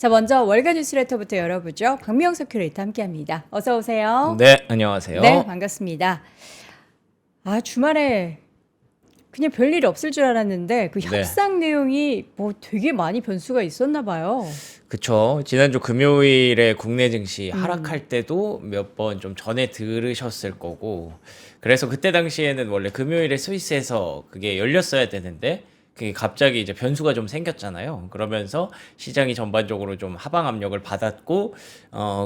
자, 먼저 월간 뉴스레터부터 열어보죠. 박미영석 큐레이터 함께합니다. 어서 오세요. 네, 안녕하세요. 네, 반갑습니다. 아, 주말에 그냥 별일 없을 줄 알았는데 그 네. 협상 내용이 뭐 되게 많이 변수가 있었나 봐요. 그쵸. 지난주 금요일에 국내 증시 하락할 때도 몇 번 좀 전에 들으셨을 거고, 그래서 그때 당시에는 원래 금요일에 스위스에서 그게 열렸어야 되는데, 그게 갑자기 이제 변수가 좀 생겼잖아요. 그러면서 시장이 전반적으로 좀 하방 압력을 받았고,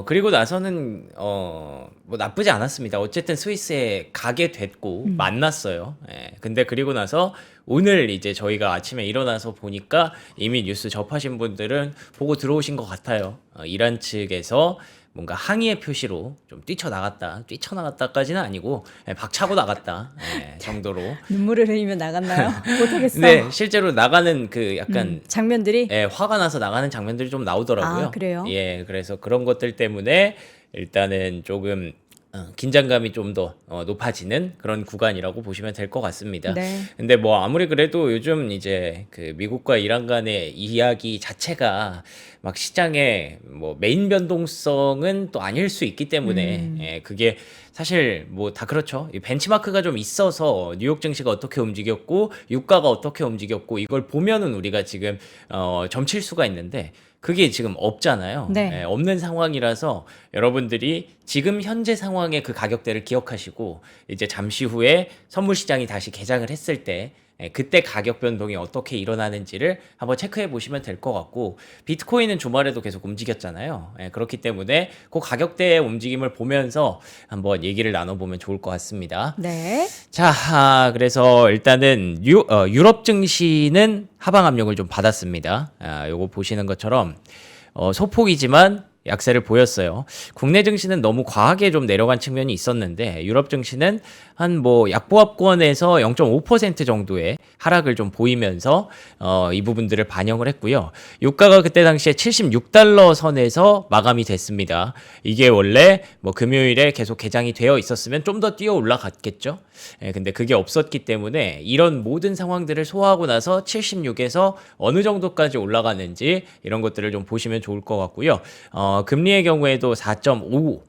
그리고 나서는, 뭐 나쁘지 않았습니다. 어쨌든 스위스에 가게 됐고, 만났어요. 예. 근데 그리고 나서 오늘 이제 저희가 아침에 일어나서 보니까 이미 뉴스 접하신 분들은 보고 들어오신 것 같아요. 이란 측에서 뭔가 항의의 표시로 좀 뛰쳐나갔다까지는 아니고 박차고 나갔다 정도로. 눈물을 흘리며 나갔나요? 못하겠어. 근데 실제로 나가는 그 약간 장면들이 화가 나서 나가는 장면들이 좀 나오더라고요. 아, 그래요? 예, 그래서 그런 것들 때문에 일단은 조금 긴장감이 좀 더 높아지는 그런 구간이라고 보시면 될 것 같습니다. 네. 근데 뭐 아무리 그래도 요즘 이제 그 미국과 이란 간의 이야기 자체가 막 시장의 뭐 메인 변동성은 또 아닐 수 있기 때문에 예, 그게 사실 뭐 다 그렇죠. 이 벤치마크가 좀 있어서 뉴욕 증시가 어떻게 움직였고 유가가 어떻게 움직였고 이걸 보면은 우리가 지금 점칠 수가 있는데 그게 지금 없잖아요. 네. 예, 없는 상황이라서 여러분들이 지금 현재 상황의 그 가격대를 기억하시고 이제 잠시 후에 선물 시장이 다시 개장을 했을 때 그때 가격 변동이 어떻게 일어나는지를 한번 체크해 보시면 될 것 같고 비트코인은 주말에도 계속 움직였잖아요. 그렇기 때문에 그 가격대의 움직임을 보면서 한번 얘기를 나눠보면 좋을 것 같습니다. 네. 자, 그래서 일단은 유럽 증시는 하방 압력을 좀 받았습니다. 요거 보시는 것처럼 소폭이지만 약세를 보였어요. 국내 증시는 너무 과하게 좀 내려간 측면이 있었는데 유럽 증시는 한 뭐 약보합권에서 0.5% 정도의 하락을 좀 보이면서 이 부분들을 반영을 했고요. 유가가 그때 당시에 76달러 선에서 마감이 됐습니다. 이게 원래 뭐 금요일에 계속 개장이 되어 있었으면 좀 더 뛰어 올라갔겠죠. 근데 그게 없었기 때문에 이런 모든 상황들을 소화하고 나서 76에서 어느 정도까지 올라가는지 이런 것들을 좀 보시면 좋을 것 같고요. 금리의 경우에도 4.5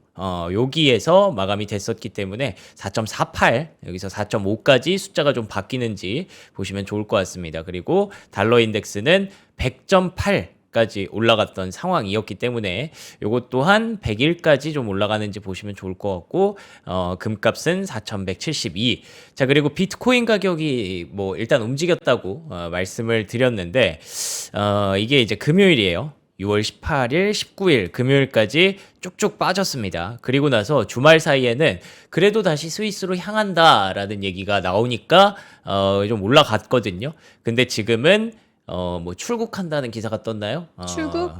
여기에서 마감이 됐었기 때문에 4.48 여기서 4.5까지 숫자가 좀 바뀌는지 보시면 좋을 것 같습니다. 그리고 달러 인덱스는 100.8까지 올라갔던 상황이었기 때문에 이것 또한 100일까지 좀 올라가는지 보시면 좋을 것 같고 금값은 4,172. 자, 그리고 비트코인 가격이 뭐 일단 움직였다고 말씀을 드렸는데 이게 이제 금요일이에요. 6월 18일, 19일 금요일까지 쭉쭉 빠졌습니다. 그리고 나서 주말 사이에는 그래도 다시 스위스로 향한다라는 얘기가 나오니까 좀 올라갔거든요. 근데 지금은 뭐 출국한다는 기사가 떴나요? 출국?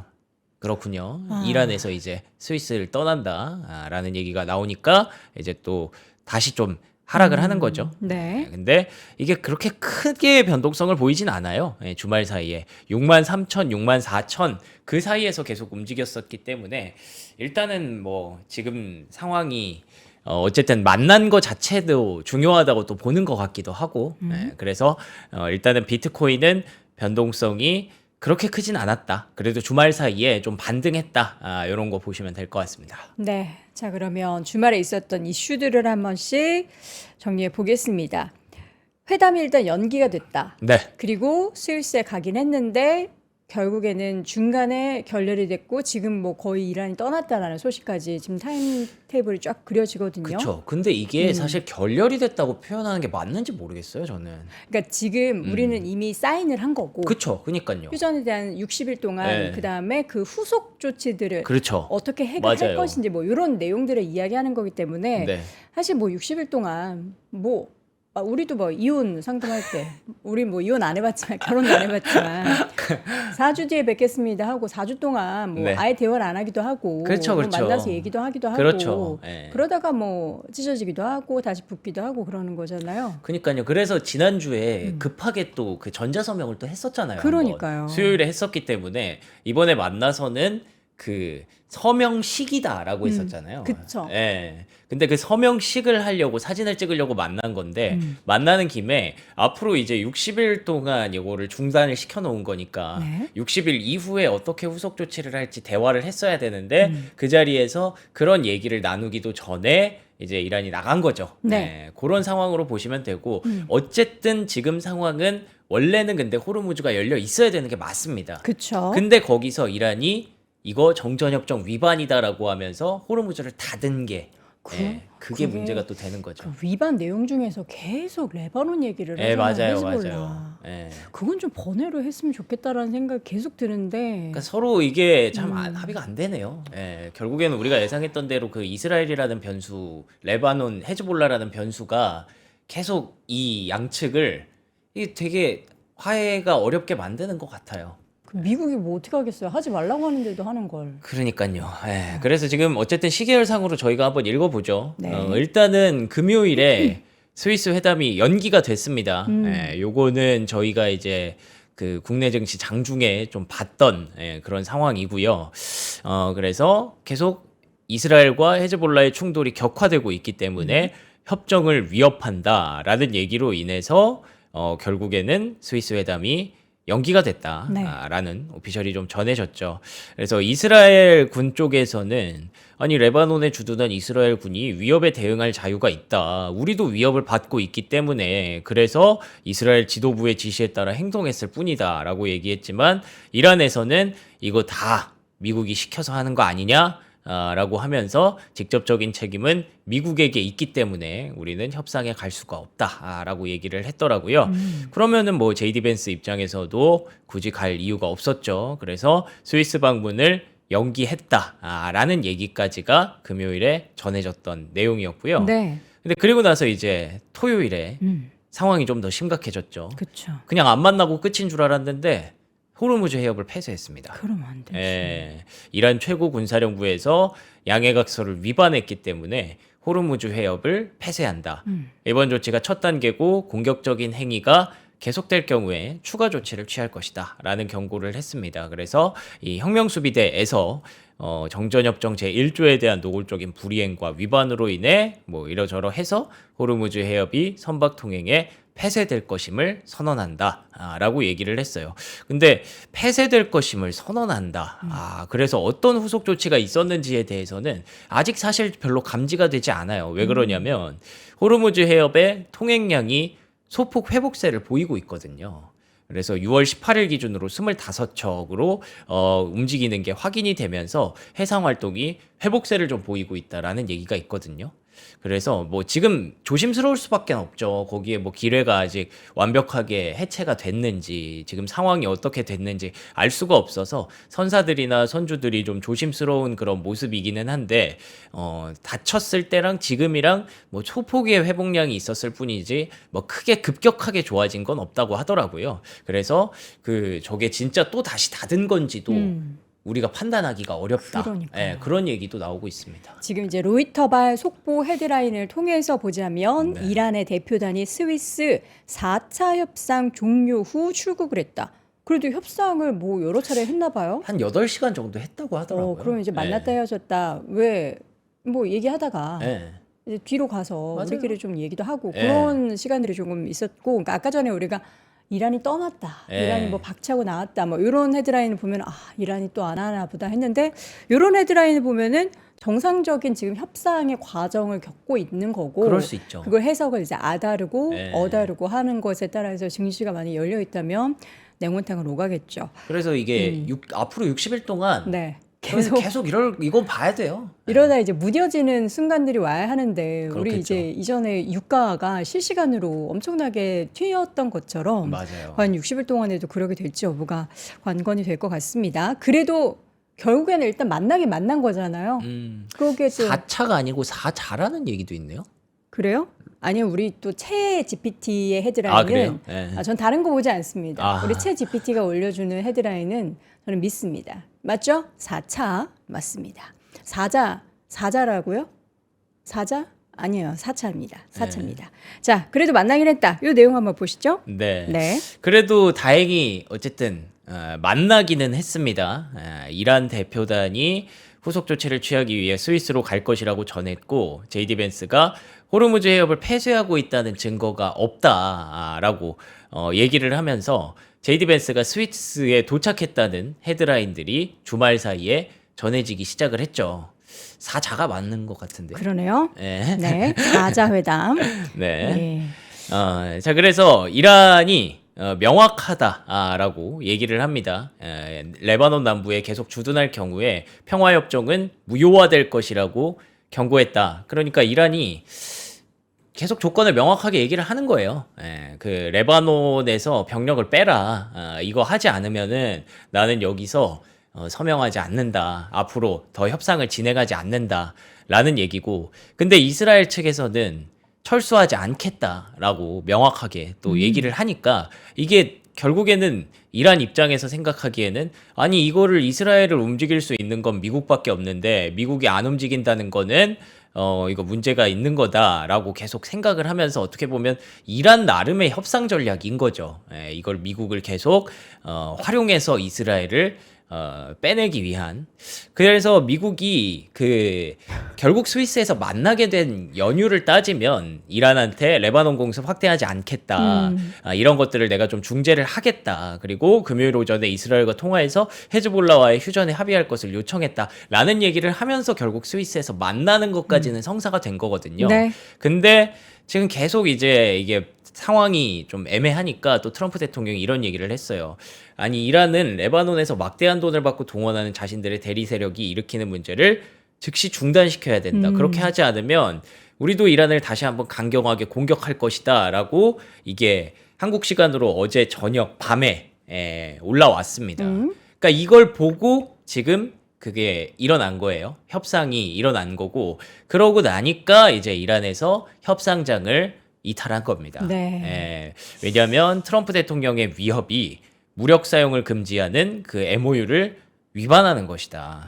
그렇군요. 이란에서 이제 스위스를 떠난다라는 얘기가 나오니까 이제 또 다시 좀 하락을 하는 거죠. 네. 근데 이게 그렇게 크게 변동성을 보이진 않아요. 주말 사이에 63,000, 64,000 그 사이에서 계속 움직였었기 때문에 일단은 뭐 지금 상황이 어쨌든 만난 거 자체도 중요하다고 또 보는 것 같기도 하고 그래서 일단은 비트코인은 변동성이 그렇게 크진 않았다. 그래도 주말 사이에 좀 반등했다. 이런 거 보시면 될 것 같습니다. 네. 자, 그러면 주말에 있었던 이슈들을 한 번씩 정리해 보겠습니다. 회담이 일단 연기가 됐다. 네. 그리고 스위스에 가긴 했는데 결국에는 중간에 결렬이 됐고 지금 뭐 거의 이란이 떠났다라는 소식까지 지금 타임 테이블이 쫙 그려지거든요. 그렇죠. 근데 이게 사실 결렬이 됐다고 표현하는 게 맞는지 모르겠어요, 저는. 그러니까 지금 우리는 이미 사인을 한 거고 그렇죠. 그니까요. 휴전에 대한 60일 동안 네. 그다음에 그 후속 조치들을 그렇죠. 어떻게 해결할 맞아요. 것인지 뭐 이런 내용들을 이야기하는 거기 때문에 네. 사실 뭐 60일 동안 뭐 우리도 뭐 이혼 상담할 때 우리 뭐 이혼 안 해봤지만 결혼도 안 해봤지만 4주 뒤에 뵙겠습니다 하고 4주 동안 뭐 네. 아예 대화를 안 하기도 하고 그렇죠, 뭐 그렇죠. 만나서 얘기도 하기도 하고 그렇죠. 예. 그러다가 뭐 찢어지기도 하고 다시 붙기도 하고 그러는 거잖아요. 그니까요. 그래서 지난주에 급하게 또 그 전자서명을 또 했었잖아요. 한번. 그러니까요. 수요일에 했었기 때문에 이번에 만나서는 그 서명식이다라고 했었잖아요. 그쵸. 예. 근데 그 서명식을 하려고 사진을 찍으려고 만난 건데 만나는 김에 앞으로 이제 60일 동안 이거를 중단을 시켜 놓은 거니까 네. 60일 이후에 어떻게 후속 조치를 할지 대화를 했어야 되는데 그 자리에서 그런 얘기를 나누기도 전에 이제 이란이 나간 거죠. 네. 예, 그런 상황으로 보시면 되고 어쨌든 지금 상황은 원래는 근데 호르무즈가 열려 있어야 되는 게 맞습니다. 그쵸. 근데 거기서 이란이 이거 정전협정 위반이다라고 하면서 호르무즈를 닫은 게 그게 그게 문제가 또 되는 거죠. 그 위반 내용 중에서 계속 레바논 얘기를 예, 하잖아요. 맞아요, 헤즈볼라. 맞아요. 예. 그건 좀 번외로 했으면 좋겠다라는 생각이 계속 드는데. 그러니까 서로 이게 참 합의가 안 되네요. 예, 결국에는 우리가 예상했던 대로 그 이스라엘이라는 변수, 레바논, 헤즈볼라라는 변수가 계속 이 양측을 이게 되게 화해가 어렵게 만드는 것 같아요. 그 미국이 뭐 어떻게 하겠어요? 하지 말라고 하는데도 하는 걸. 그러니까요. 예, 그래서 지금 어쨌든 시계열상으로 저희가 한번 읽어보죠. 네. 일단은 금요일에 스위스 회담이 연기가 됐습니다. 예, 요거는 저희가 이제 그 국내 증시 장중에 좀 봤던 그런 상황이고요. 그래서 계속 이스라엘과 헤즈볼라의 충돌이 격화되고 있기 때문에 협정을 위협한다라는 얘기로 인해서 결국에는 스위스 회담이 연기가 됐다라는 오피셜이 좀 전해졌죠. 그래서 이스라엘 군 쪽에서는 아니 레바논에 주둔한 이스라엘 군이 위협에 대응할 자유가 있다. 우리도 위협을 받고 있기 때문에 그래서 이스라엘 지도부의 지시에 따라 행동했을 뿐이다라고 얘기했지만 이란에서는 이거 다 미국이 시켜서 하는 거 아니냐? 라고 하면서 직접적인 책임은 미국에게 있기 때문에 우리는 협상에 갈 수가 없다라고 얘기를 했더라고요. 그러면은 뭐 제이디 벤스 입장에서도 굳이 갈 이유가 없었죠. 그래서 스위스 방문을 연기했다라는 얘기까지가 금요일에 전해졌던 내용이었고요. 네. 근데 그리고 나서 이제 토요일에 상황이 좀 더 심각해졌죠. 그쵸. 그냥 안 만나고 끝인 줄 알았는데 호르무즈 해협을 폐쇄했습니다. 그러면 안 되지. 예, 이란 최고 군사령부에서 양해각서를 위반했기 때문에 호르무즈 해협을 폐쇄한다. 이번 조치가 첫 단계고 공격적인 행위가 계속될 경우에 추가 조치를 취할 것이다 라는 경고를 했습니다. 그래서 이 혁명수비대에서 정전협정 제1조에 대한 노골적인 불이행과 위반으로 인해 뭐 이러저러 해서 호르무즈 해협이 선박 통행에 폐쇄될 것임을 선언한다 라고 얘기를 했어요. 근데 폐쇄될 것임을 선언한다. 그래서 어떤 후속 조치가 있었는지에 대해서는 아직 사실 별로 감지가 되지 않아요. 왜 그러냐면 호르무즈 해협의 통행량이 소폭 회복세를 보이고 있거든요. 그래서 6월 18일 기준으로 25척으로 움직이는 게 확인이 되면서 해상 활동이 회복세를 좀 보이고 있다라는 얘기가 있거든요. 그래서 뭐 지금 조심스러울 수밖에 없죠. 거기에 뭐 기뢰가 아직 완벽하게 해체가 됐는지 지금 상황이 어떻게 됐는지 알 수가 없어서 선사들이나 선주들이 좀 조심스러운 그런 모습이기는 한데 다쳤을 때랑 지금이랑 뭐 소폭의 회복량이 있었을 뿐이지 뭐 크게 급격하게 좋아진 건 없다고 하더라고요. 그래서 그 저게 진짜 또 다시 닫은 건지도 우리가 판단하기가 어렵다. 그러니까요. 예, 그런 얘기도 나오고 있습니다. 지금 이제 로이터발 속보 헤드라인을 통해서 보자면 네. 이란의 대표단이 스위스 4차 협상 종료 후 출국을 했다. 그래도 협상을 뭐 여러 차례 했나 봐요. 한 8시간 정도 했다고 하더라고요. 그럼 이제 만났다 헤어졌다. 왜 뭐 얘기하다가 예. 이제 뒤로 가서 맞아요. 우리끼리 좀 얘기도 하고 예. 그런 시간들이 조금 있었고, 그러니까 아까 전에 우리가 이란이 떠났다, 예. 이란이 뭐 박차고 나왔다, 뭐 이런 헤드라인을 보면 이란이 또 안 하나 보다 했는데, 이런 헤드라인을 보면은 정상적인 지금 협상의 과정을 겪고 있는 거고, 그럴 수 있죠. 그걸 해석을 이제 아다르고 예. 어다르고 하는 것에 따라서 증시가 많이 열려 있다면 냉온탕을 오가겠죠. 그래서 이게 앞으로 60일 동안 네. 계속 이거 봐야 돼요. 이러다 이제 무뎌지는 순간들이 와야 하는데, 우리 그렇겠죠. 이제 이전에 유가가 실시간으로 엄청나게 튀었던 것처럼 맞아요. 과연 60일 동안에도 그러게 될지 여부가 관건이 될 것 같습니다. 그래도 결국에는 일단 만나긴 만난 거잖아요. 그게 좀 4차가 아니고 4자라는 얘기도 있네요. 그래요? 아니요, 우리 또 채 GPT의 아, 헤드라인은 그래요? 예. 전 다른 거 보지 않습니다. 아. 우리 채 GPT가 올려주는 헤드라인은 저는 믿습니다. 맞죠? 4차 맞습니다. 4자라고요? 4자? 아니에요. 4차입니다. 4차입니다. 자, 그래도 만나긴 했다. 이 내용 한번 보시죠. 네. 네. 그래도 다행히 어쨌든 만나기는 했습니다. 이란 대표단이 후속 조치를 취하기 위해 스위스로 갈 것이라고 전했고 JD 벤스가 호르무즈 해협을 폐쇄하고 있다는 증거가 없다라고 얘기를 하면서 JD 벤스가 스위스에 도착했다는 헤드라인들이 주말 사이에 전해지기 시작을 했죠. 사자가 맞는 것 같은데. 그러네요. 네. 네, 사자회담. 네. 예. 자, 그래서 이란이 명확하다라고 얘기를 합니다. 레바논 남부에 계속 주둔할 경우에 평화협정은 무효화될 것이라고 경고했다. 그러니까 이란이 계속 조건을 명확하게 얘기를 하는 거예요. 그 레바논에서 병력을 빼라. 이거 하지 않으면은 나는 여기서 서명하지 않는다. 앞으로 더 협상을 진행하지 않는다. 라는 얘기고. 근데 이스라엘 측에서는 철수하지 않겠다라고 명확하게 또 얘기를 하니까 이게 결국에는 이란 입장에서 생각하기에는 아니 이거를 이스라엘을 움직일 수 있는 건 미국밖에 없는데 미국이 안 움직인다는 거는 이거 문제가 있는 거다라고 계속 생각을 하면서 어떻게 보면 이란 나름의 협상 전략인 거죠. 이걸 미국을 계속 활용해서 이스라엘을 빼내기 위한. 그래서 미국이 결국 스위스에서 만나게 된 연유를 따지면 이란한테 레바논 공습 확대하지 않겠다. 이런 것들을 내가 좀 중재를 하겠다. 그리고 금요일 오전에 이스라엘과 통화해서 헤즈볼라와의 휴전에 합의할 것을 요청했다라는 얘기를 하면서 결국 스위스에서 만나는 것까지는 성사가 된 거거든요. 네. 근데 지금 계속 이제 이게 상황이 좀 애매하니까 또 트럼프 대통령이 이런 얘기를 했어요. 아니 이란은 레바논에서 막대한 돈을 받고 동원하는 자신들의 대리 세력이 일으키는 문제를 즉시 중단시켜야 된다. 그렇게 하지 않으면 우리도 이란을 다시 한번 강경하게 공격할 것이다 라고 이게 한국 시간으로 어제 저녁 밤에 올라왔습니다. 그러니까 이걸 보고 지금 그게 일어난 거예요. 협상이 일어난 거고 그러고 나니까 이제 이란에서 협상장을 이탈한 겁니다. 네. 왜냐하면 트럼프 대통령의 위협이 무력 사용을 금지하는 그 MOU를 위반하는 것이다.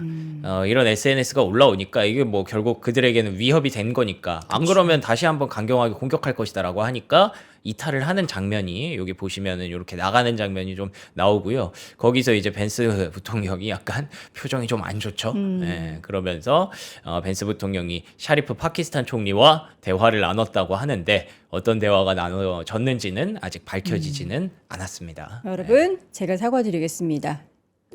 이런 SNS가 올라오니까 이게 뭐 결국 그들에게는 위협이 된 거니까 안 그러면 다시 한번 강경하게 공격할 것이다라고 하니까 이탈을 하는 장면이 여기 보시면은 이렇게 나가는 장면이 좀 나오고요. 거기서 이제 벤스 부통령이 약간 표정이 좀 안 좋죠. 그러면서 벤스 부통령이 샤리프 파키스탄 총리와 대화를 나눴다고 하는데 어떤 대화가 나눠졌는지는 아직 밝혀지지는 않았습니다. 여러분, 제가 사과드리겠습니다.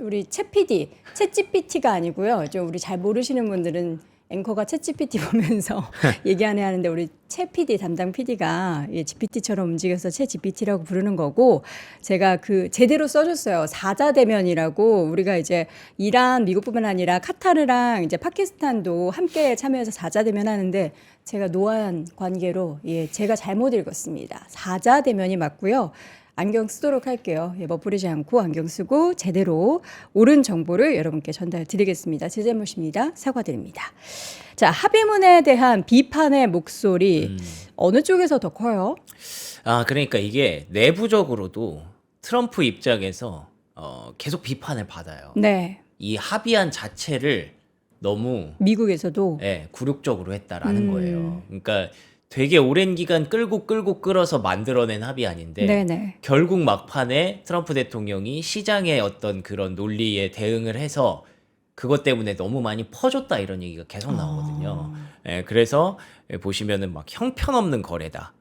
우리 챗 PD, 챗 GPT가 아니고요. 좀 우리 잘 모르시는 분들은 앵커가 챗 GPT 보면서 얘기 안 해야 하는데 우리 챗 PD 담당 PD가 GPT처럼 움직여서 챗 GPT라고 부르는 거고 제가 제대로 써줬어요. 사자대면이라고 우리가 이제 이란, 미국뿐만 아니라 카타르랑 이제 파키스탄도 함께 참여해서 사자대면 하는데 제가 노아한 관계로 제가 잘못 읽었습니다. 사자대면이 맞고요. 안경 쓰도록 할게요. 멋부리지 않고 안경 쓰고 제대로 옳은 정보를 여러분께 전달 드리겠습니다. 제 잘못입니다. 사과드립니다. 자, 합의문에 대한 비판의 목소리 어느 쪽에서 더 커요? 그러니까 이게 내부적으로도 트럼프 입장에서 계속 비판을 받아요. 네. 이 합의안 자체를 너무 미국에서도 굴욕적으로 했다라는 거예요. 그러니까 되게 오랜 기간 끌어서 만들어낸 합의안인데 네네. 결국 막판에 트럼프 대통령이 시장의 어떤 그런 논리에 대응을 해서 그것 때문에 너무 많이 퍼졌다 이런 얘기가 계속 나오거든요. 그래서 보시면은 막 형편없는 거래다.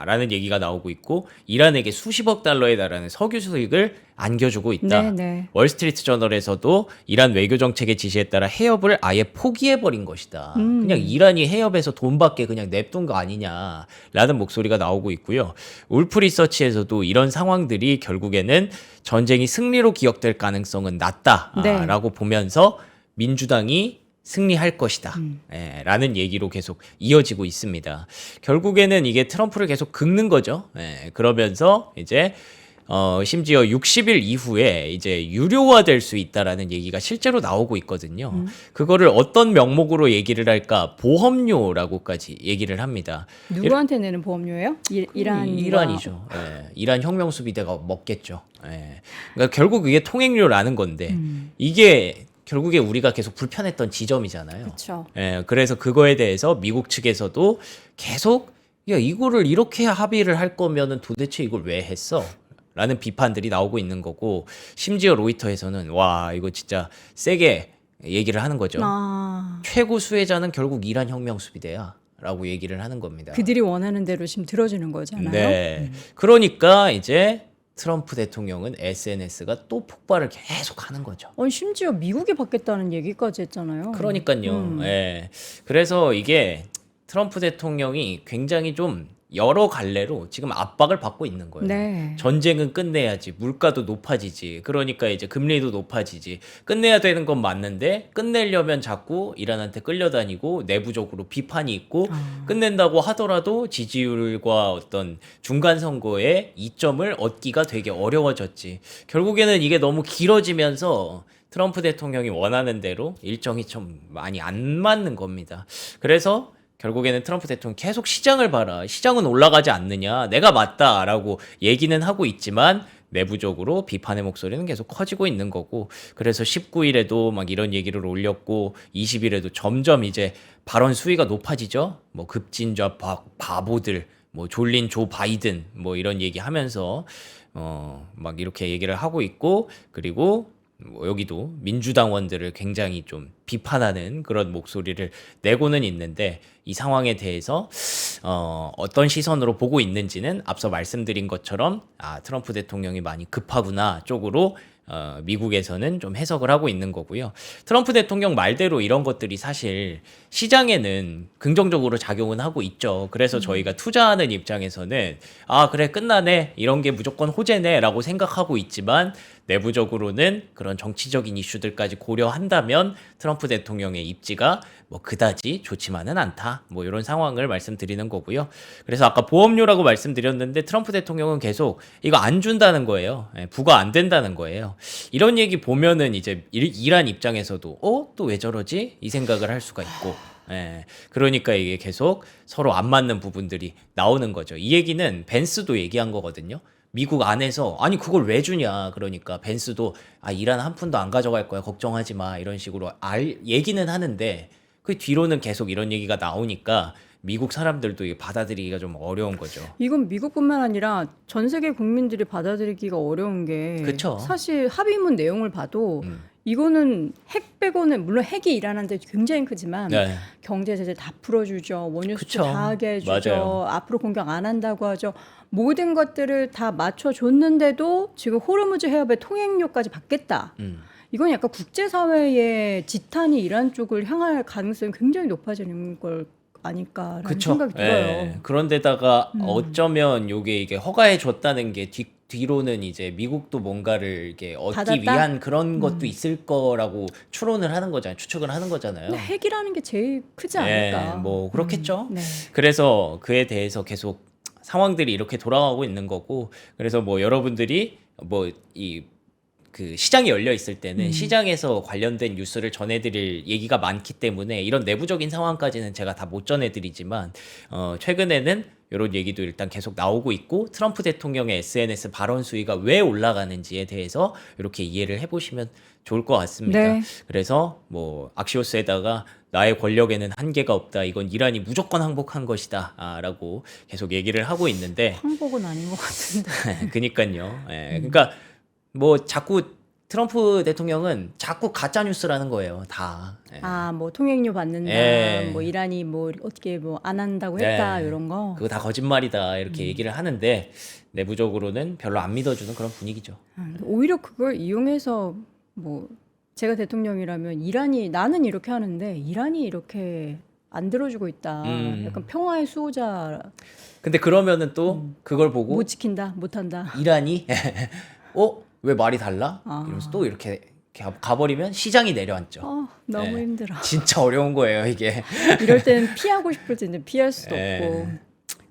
라는 얘기가 나오고 있고 이란에게 수십억 달러에 달하는 석유 수익을 안겨주고 있다. 네네. 월스트리트 저널에서도 이란 외교 정책의 지시에 따라 해협을 아예 포기해버린 것이다. 그냥 이란이 해협에서 돈 받게 그냥 냅둔 거 아니냐라는 목소리가 나오고 있고요. 울프 리서치에서도 이런 상황들이 결국에는 전쟁이 승리로 기억될 가능성은 낮다라고 보면서 민주당이 승리할 것이다. 라는 얘기로 계속 이어지고 있습니다. 결국에는 이게 트럼프를 계속 긁는 거죠. 그러면서 이제 심지어 60일 이후에 이제 유료화될 수 있다라는 얘기가 실제로 나오고 있거든요. 그거를 어떤 명목으로 얘기를 할까? 보험료라고까지 얘기를 합니다. 누구한테 내는 보험료예요? 이란이죠. 이란 혁명 수비대가 먹겠죠. 그러니까 결국 이게 통행료라는 건데 이게 결국에 우리가 계속 불편했던 지점이잖아요. 그렇죠. 그래서 그거에 대해서 미국 측에서도 계속 야 이거를 이렇게 합의를 할 거면은 도대체 이걸 왜 했어? 라는 비판들이 나오고 있는 거고, 심지어 로이터에서는 와 이거 진짜 세게 얘기를 하는 거죠. 최고 수혜자는 결국 이란 혁명 수비대야 라고 얘기를 하는 겁니다. 그들이 원하는 대로 지금 들어주는 거잖아요. 네. 그러니까 이제 트럼프 대통령은 SNS가 또 폭발을 계속 하는 거죠. 심지어 미국이 받겠다는 얘기까지 했잖아요. 그러니까요. 예. 그래서 이게 트럼프 대통령이 굉장히 좀 여러 갈래로 지금 압박을 받고 있는 거예요. 네. 전쟁은 끝내야지. 물가도 높아지지. 그러니까 이제 금리도 높아지지. 끝내야 되는 건 맞는데 끝내려면 자꾸 이란한테 끌려다니고 내부적으로 비판이 있고 끝낸다고 하더라도 지지율과 어떤 중간 선거의 이점을 얻기가 되게 어려워졌지. 결국에는 이게 너무 길어지면서 트럼프 대통령이 원하는 대로 일정이 좀 많이 안 맞는 겁니다. 그래서 결국에는 트럼프 대통령 계속 시장을 봐라. 시장은 올라가지 않느냐. 내가 맞다라고 얘기는 하고 있지만 내부적으로 비판의 목소리는 계속 커지고 있는 거고, 그래서 19일에도 막 이런 얘기를 올렸고 20일에도 점점 이제 발언 수위가 높아지죠. 뭐 급진자 바보들, 뭐 졸린 조 바이든 뭐 이런 얘기 하면서 막 이렇게 얘기를 하고 있고, 그리고 뭐 여기도 민주당원들을 굉장히 좀 비판하는 그런 목소리를 내고는 있는데, 이 상황에 대해서 어떤 시선으로 보고 있는지는 앞서 말씀드린 것처럼 트럼프 대통령이 많이 급하구나 쪽으로 미국에서는 좀 해석을 하고 있는 거고요. 트럼프 대통령 말대로 이런 것들이 사실 시장에는 긍정적으로 작용은 하고 있죠. 그래서 저희가 투자하는 입장에서는 그래 끝나네, 이런 게 무조건 호재네 라고 생각하고 있지만, 내부적으로는 그런 정치적인 이슈들까지 고려한다면 트럼프 대통령의 입지가 뭐 그다지 좋지만은 않다, 뭐 이런 상황을 말씀드리는 거고요. 그래서 아까 보험료라고 말씀드렸는데 트럼프 대통령은 계속 이거 안 준다는 거예요. 부과 안 된다는 거예요. 이런 얘기 보면은 이제 이란 입장에서도 또 왜 저러지? 이 생각을 할 수가 있고, 그러니까 이게 계속 서로 안 맞는 부분들이 나오는 거죠. 이 얘기는 벤스도 얘기한 거거든요. 미국 안에서 아니 그걸 왜 주냐, 그러니까 벤스도 이란 한 푼도 안 가져갈 거야, 걱정하지 마, 이런 식으로 얘기는 하는데 그 뒤로는 계속 이런 얘기가 나오니까 미국 사람들도 이게 받아들이기가 좀 어려운 거죠. 이건 미국뿐만 아니라 전 세계 국민들이 받아들이기가 어려운 게, 그쵸. 사실 합의문 내용을 봐도 이거는 핵 빼고는, 물론 핵이 이란한테 굉장히 크지만 네. 경제 제재 다 풀어주죠. 원유 수출 그쵸. 다 하게 해주죠. 맞아요. 앞으로 공격 안 한다고 하죠. 모든 것들을 다 맞춰줬는데도 지금 호르무즈 해협의 통행료까지 받겠다. 이건 약간 국제사회의 지탄이 이란 쪽을 향할 가능성이 굉장히 높아지는 걸 아닐까라는 그쵸. 생각이 들어요. 그런데다가 어쩌면 이게 허가해 줬다는 게 뒤로는 이제 미국도 뭔가를 이렇게 얻기 받았다? 위한 그런 것도 있을 거라고 추론을 하는 거잖아요. 추측을 하는 거잖아요. 근데 핵이라는 게 제일 크지 않을까. 뭐 그렇겠죠. 네. 그래서 그에 대해서 계속 상황들이 이렇게 돌아가고 있는 거고, 그래서 뭐 여러분들이 뭐 그 시장이 열려 있을 때는 시장에서 관련된 뉴스를 전해드릴 얘기가 많기 때문에 이런 내부적인 상황까지는 제가 다 못 전해드리지만, 최근에는 이런 얘기도 일단 계속 나오고 있고, 트럼프 대통령의 SNS 발언 수위가 왜 올라가는지에 대해서 이렇게 이해를 해보시면 좋을 것 같습니다. 네. 그래서 뭐 악시오스에다가 나의 권력에는 한계가 없다, 이건 이란이 무조건 항복한 것이다 라고 계속 얘기를 하고 있는데, 항복은 아닌 것 같은데. 그니까요. 그러니까 뭐 자꾸 트럼프 대통령은 자꾸 가짜 뉴스라는 거예요, 다. 뭐 통행료 받는다, 예. 뭐 이란이 뭐 어떻게 뭐 안 한다고 했다, 이런 거. 그거 다 거짓말이다 이렇게 얘기를 하는데 내부적으로는 별로 안 믿어주는 그런 분위기죠. 오히려 그걸 이용해서 뭐 제가 대통령이라면 나는 이렇게 하는데 이란이 이렇게 안 들어주고 있다. 약간 평화의 수호자, 근데 그러면은 또 그걸 보고 못 지킨다, 못 한다. 이란이 왜 말이 달라? 이러면서 또 이렇게 가버리면 시장이 내려앉죠. 너무 힘들어. 진짜 어려운 거예요, 이게. 이럴 때는 피하고 싶을 때는 피할 수도 없고.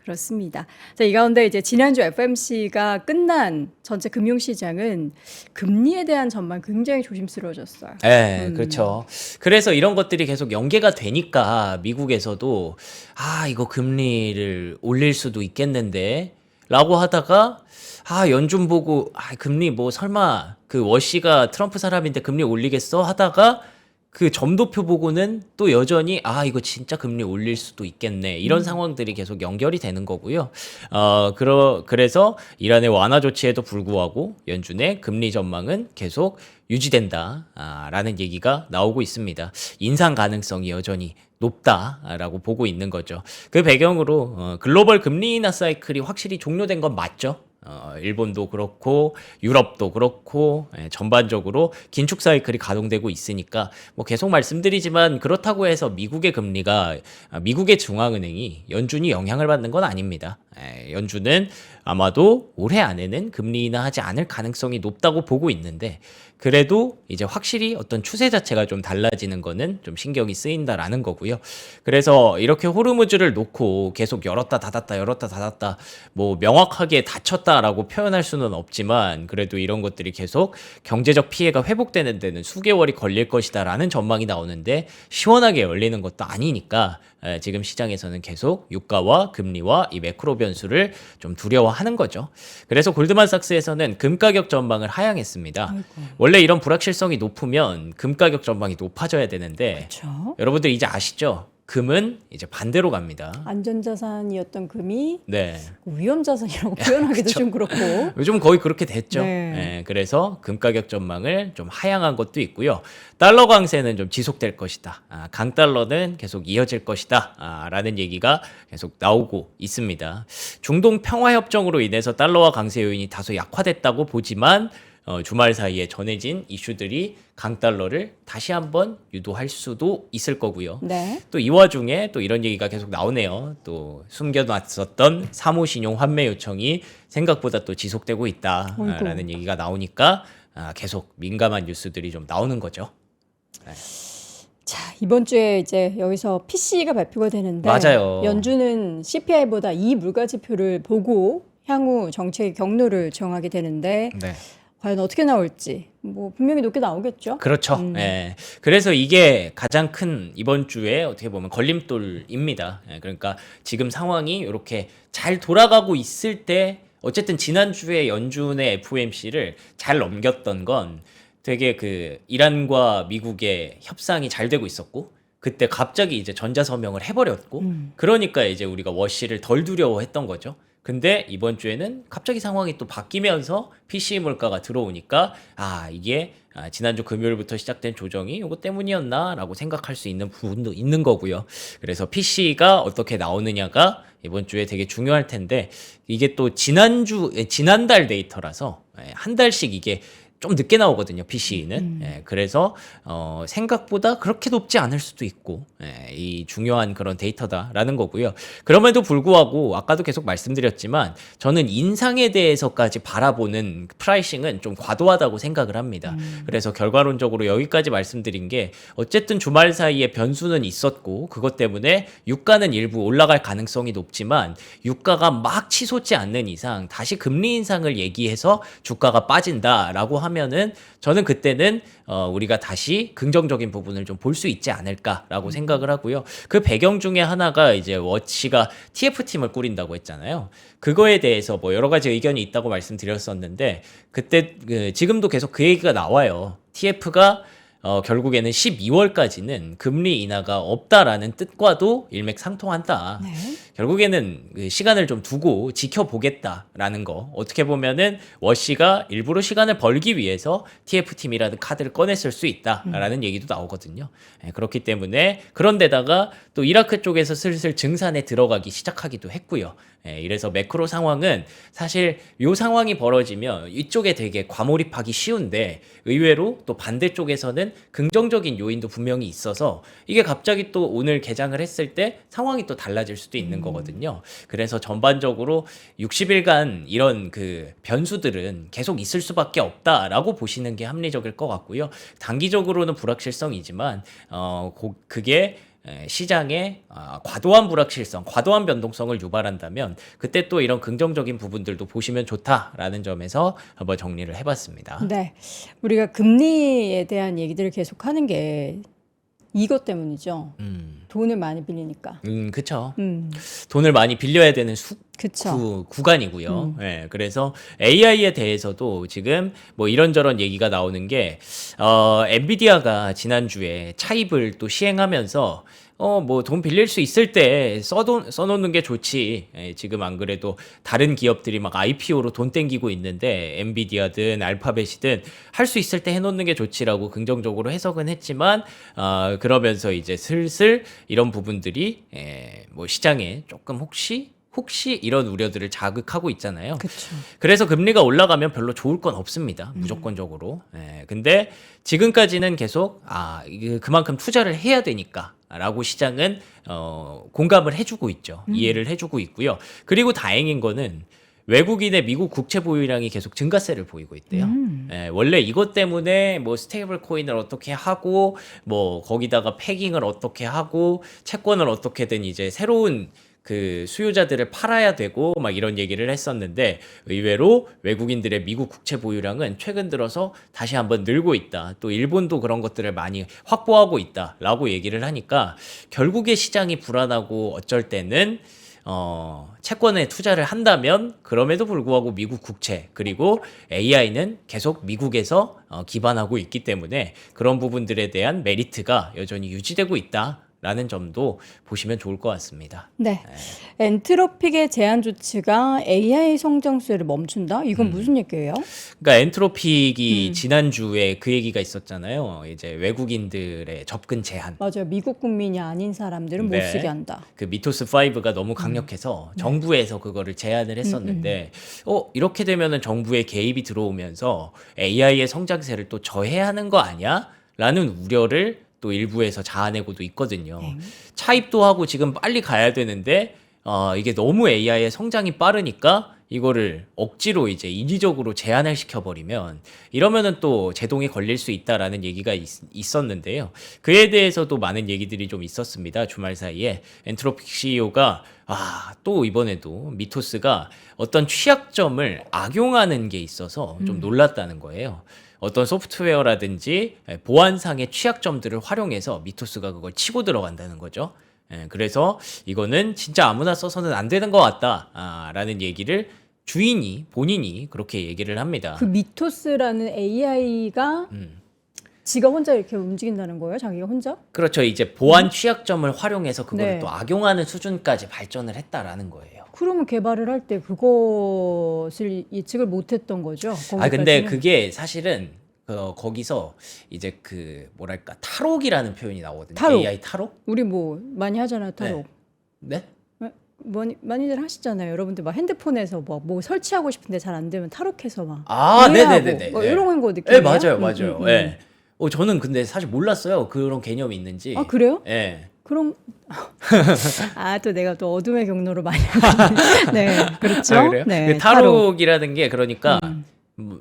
그렇습니다. 자, 이 가운데 이제 지난주 FMC가 끝난 전체 금융시장은 금리에 대한 전망 굉장히 조심스러워졌어요. 그렇죠. 그래서 이런 것들이 계속 연계가 되니까 미국에서도 이거 금리를 올릴 수도 있겠는데 라고 하다가 연준 보고 금리 뭐 설마 그 워시가 트럼프 사람인데 금리 올리겠어 하다가 그 점도표 보고는 또 여전히 이거 진짜 금리 올릴 수도 있겠네 이런 상황들이 계속 연결이 되는 거고요. 그래서 이란의 완화 조치에도 불구하고 연준의 금리 전망은 계속 유지된다라는 얘기가 나오고 있습니다. 인상 가능성이 여전히 높다라고 보고 있는 거죠. 그 배경으로 글로벌 금리 인하 사이클이 확실히 종료된 건 맞죠. 일본도 그렇고 유럽도 그렇고 전반적으로 긴축 사이클이 가동되고 있으니까 뭐 계속 말씀드리지만 그렇다고 해서 미국의 중앙은행이 연준이 영향을 받는 건 아닙니다. 연준은 아마도 올해 안에는 금리 인하하지 않을 가능성이 높다고 보고 있는데 그래도 이제 확실히 어떤 추세 자체가 좀 달라지는 거는 좀 신경이 쓰인다라는 거고요. 그래서 이렇게 호르무즈를 놓고 계속 열었다 닫았다 뭐 명확하게 닫혔다라고 표현할 수는 없지만 그래도 이런 것들이 계속 경제적 피해가 회복되는 데는 수개월이 걸릴 것이다라는 전망이 나오는데 시원하게 열리는 것도 아니니까 지금 시장에서는 계속 유가와 금리와 이 매크로 변수를 좀 두려워하는 거죠. 그래서 골드만삭스에서는 금 가격 전망을 하향했습니다. 원래 이런 불확실성이 높으면 금 가격 전망이 높아져야 되는데 그렇죠. 여러분들 이제 아시죠? 금은 이제 반대로 갑니다. 안전자산이었던 금이 네. 위험자산이라고 표현하기도 좀 그렇고. 요즘 거의 그렇게 됐죠. 네. 그래서 금 가격 전망을 좀 하향한 것도 있고요. 달러 강세는 좀 지속될 것이다. 강달러는 계속 이어질 것이다. 라는 얘기가 계속 나오고 있습니다. 중동 평화협정으로 인해서 달러와 강세 요인이 다소 약화됐다고 보지만 주말 사이에 전해진 이슈들이 강달러를 다시 한번 유도할 수도 있을 거고요. 네. 또 이 와중에 또 이런 얘기가 계속 나오네요. 또 숨겨놨었던 사모신용 환매 요청이 생각보다 또 지속되고 있다라는 얘기가 나오니까 계속 민감한 뉴스들이 좀 나오는 거죠. 자, 이번 주에 이제 여기서 PC가 발표가 되는데 맞아요. 연준은 CPI보다 이 물가 지표를 보고 향후 정책의 경로를 정하게 되는데 네. 과연 어떻게 나올지 뭐 분명히 높게 나오겠죠. 그렇죠. 그래서 이게 가장 큰 이번 주에 어떻게 보면 걸림돌입니다. 그러니까 지금 상황이 이렇게 잘 돌아가고 있을 때 어쨌든 지난주에 연준의 FOMC를 잘 넘겼던 건 되게 그 이란과 미국의 협상이 잘 되고 있었고 그때 갑자기 이제 전자서명을 해버렸고 그러니까 이제 우리가 워시를 덜 두려워했던 거죠. 근데 이번 주에는 갑자기 상황이 또 바뀌면서 PC 물가가 들어오니까 이게 지난주 금요일부터 시작된 조정이 이거 때문이었나라고 생각할 수 있는 부분도 있는 거고요. 그래서 PC가 어떻게 나오느냐가 이번 주에 되게 중요할 텐데 이게 또 지난달 데이터라서 한 달씩 이게 좀 늦게 나오거든요, PC는. 그래서 생각보다 그렇게 높지 않을 수도 있고 이 중요한 그런 데이터다라는 거고요. 그럼에도 불구하고 아까도 계속 말씀드렸지만 저는 인상에 대해서까지 바라보는 프라이싱은 좀 과도하다고 생각을 합니다. 그래서 결과론적으로 여기까지 말씀드린 게 어쨌든 주말 사이에 변수는 있었고 그것 때문에 유가는 일부 올라갈 가능성이 높지만 유가가 막 치솟지 않는 이상 다시 금리 인상을 얘기해서 주가가 빠진다라고 하면은 저는 그때는 우리가 다시 긍정적인 부분을 좀 볼 수 있지 않을까라고 생각을 하고요. 그 배경 중에 하나가 이제 워치가 TF팀을 꾸린다고 했잖아요. 그거에 대해서 뭐 여러 가지 의견이 있다고 말씀드렸었는데 그때 지금도 계속 그 얘기가 나와요. TF가 결국에는 12월까지는 금리 인하가 없다라는 뜻과도 일맥상통한다. 네. 결국에는 그 시간을 좀 두고 지켜보겠다라는 거. 어떻게 보면은 워시가 일부러 시간을 벌기 위해서 TF팀이라는 카드를 꺼냈을 수 있다라는 얘기도 나오거든요. 그렇기 때문에 그런데다가 또 이라크 쪽에서 슬슬 증산에 들어가기 시작하기도 했고요. 이래서 매크로 상황은 사실 이 상황이 벌어지면 이쪽에 되게 과몰입하기 쉬운데 의외로 또 반대쪽에서는 긍정적인 요인도 분명히 있어서 이게 갑자기 또 오늘 개장을 했을 때 상황이 또 달라질 수도 있는 거거든요. 그래서 전반적으로 60일간 이런 그 변수들은 계속 있을 수밖에 없다라고 보시는 게 합리적일 것 같고요. 단기적으로는 불확실성이지만 그게 시장에 과도한 불확실성, 과도한 변동성을 유발한다면 그때 또 이런 긍정적인 부분들도 보시면 좋다라는 점에서 한번 정리를 해봤습니다. 네. 우리가 금리에 대한 얘기들을 계속 하는 게 이것 때문이죠. 돈을 많이 빌리니까. 그쵸. 음. 돈을 많이 빌려야 되는 그쵸. 구간이고요. 예, 그래서 AI에 대해서도 지금 뭐 이런저런 얘기가 나오는 게, 엔비디아가 지난주에 차입을 또 시행하면서, 뭐 돈 빌릴 수 있을 때 써놓는 게 좋지. 예, 지금 안 그래도 다른 기업들이 막 IPO로 돈 땡기고 있는데, 엔비디아든 알파벳이든 할 수 있을 때 해놓는 게 좋지라고 긍정적으로 해석은 했지만, 그러면서 이제 슬슬 이런 부분들이, 뭐 시장에 조금 혹시 이런 우려들을 자극하고 있잖아요. 그쵸. 그래서 금리가 올라가면 별로 좋을 건 없습니다. 무조건적으로. 근데 지금까지는 계속 이게 그만큼 투자를 해야 되니까라고 시장은 공감을 해주고 있죠. 이해를 해주고 있고요. 그리고 다행인 거는 외국인의 미국 국채 보유량이 계속 증가세를 보이고 있대요. 원래 이것 때문에 뭐 스테이블 코인을 어떻게 하고 뭐 거기다가 패깅을 어떻게 하고 채권을 어떻게든 이제 새로운 그 수요자들을 팔아야 되고 막 이런 얘기를 했었는데, 의외로 외국인들의 미국 국채 보유량은 최근 들어서 다시 한번 늘고 있다. 또 일본도 그런 것들을 많이 확보하고 있다라고 얘기를 하니까, 결국에 시장이 불안하고 어쩔 때는 채권에 투자를 한다면 그럼에도 불구하고 미국 국채 그리고 AI는 계속 미국에서 기반하고 있기 때문에 그런 부분들에 대한 메리트가 여전히 유지되고 있다라는 점도 보시면 좋을 것 같습니다. 네. 엔트로픽의 제한 조치가 AI 성장세를 멈춘다? 이건 무슨 얘기예요? 그러니까 엔트로픽이 지난주에 그 얘기가 있었잖아요. 이제 외국인들의 접근 제한. 맞아요. 미국 국민이 아닌 사람들은 못 네. 쓰게 한다. 그 미토스 5가 너무 강력해서 정부에서 그거를 제한을 했었는데, 이렇게 되면은 정부의 개입이 들어오면서 AI의 성장세를 또 저해하는 거 아니야? 라는 우려를 또 일부에서 자아내고도 있거든요. 차입도 하고 지금 빨리 가야 되는데, 이게 너무 AI의 성장이 빠르니까 이거를 억지로 이제 인위적으로 제한을 시켜버리면, 이러면은 또 제동이 걸릴 수 있다라는 얘기가 있었는데요. 그에 대해서도 많은 얘기들이 좀 있었습니다. 주말 사이에 엔트로픽 CEO가 또 이번에도 미토스가 어떤 취약점을 악용하는 게 있어서 좀 놀랐다는 거예요. 어떤 소프트웨어라든지 보안상의 취약점들을 활용해서 미토스가 그걸 치고 들어간다는 거죠. 그래서 이거는 진짜 아무나 써서는 안 되는 것 같다라는 얘기를 본인이 그렇게 얘기를 합니다. 그 미토스라는 AI가 지가 혼자 이렇게 움직인다는 거예요? 자기가 혼자? 그렇죠. 이제 보안 취약점을 활용해서 그거를 네. 또 악용하는 수준까지 발전을 했다라는 거예요. 그러면 개발을 할 때 그것을 예측을 못했던 거죠? 근데 거기까지는? 그게 사실은 거기서 이제 그 뭐랄까 탈옥이라는 표현이 나오거든요. 탈옥. AI 탈옥? 우리 뭐 많이 하잖아요, 탈옥. 네? 많이들 하시잖아요. 여러분들 막 핸드폰에서 뭐 설치하고 싶은데 잘 안 되면 탈옥해서 막 네네네네. 뭐 이런 거 네, 느낌이에요? 맞아요. 네. 저는 근데 사실 몰랐어요. 그런 개념이 있는지. 아, 그래요? 네. 그럼 또 내가 또 어둠의 경로로 많이 하거든요. 네, 그렇죠. 그래요? 네, 그 탈옥이라는 게 그러니까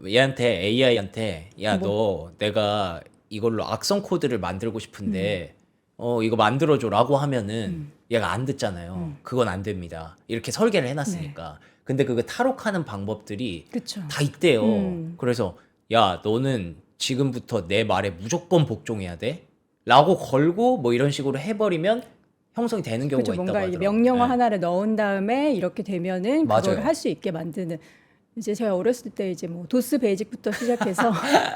얘한테 AI한테 야, 뭐. 너 내가 이걸로 악성 코드를 만들고 싶은데 이거 만들어줘라고 하면은 얘가 안 듣잖아요. 그건 안 됩니다. 이렇게 설계를 해놨으니까. 근데 그거 탈옥하는 방법들이 그쵸. 다 있대요. 그래서 야, 너는 지금부터 내 말에 무조건 복종해야 돼. 라고 걸고 뭐 이런 식으로 해버리면 형성이 되는 경우가 그렇죠. 있다고 뭔가 하더라고요. 이제 명령어 네. 하나를 넣은 다음에 이렇게 되면은 맞아요. 그걸 할 수 있게 만드는. 이제 제가 어렸을 때 이제 뭐 도스 베이직부터 시작해서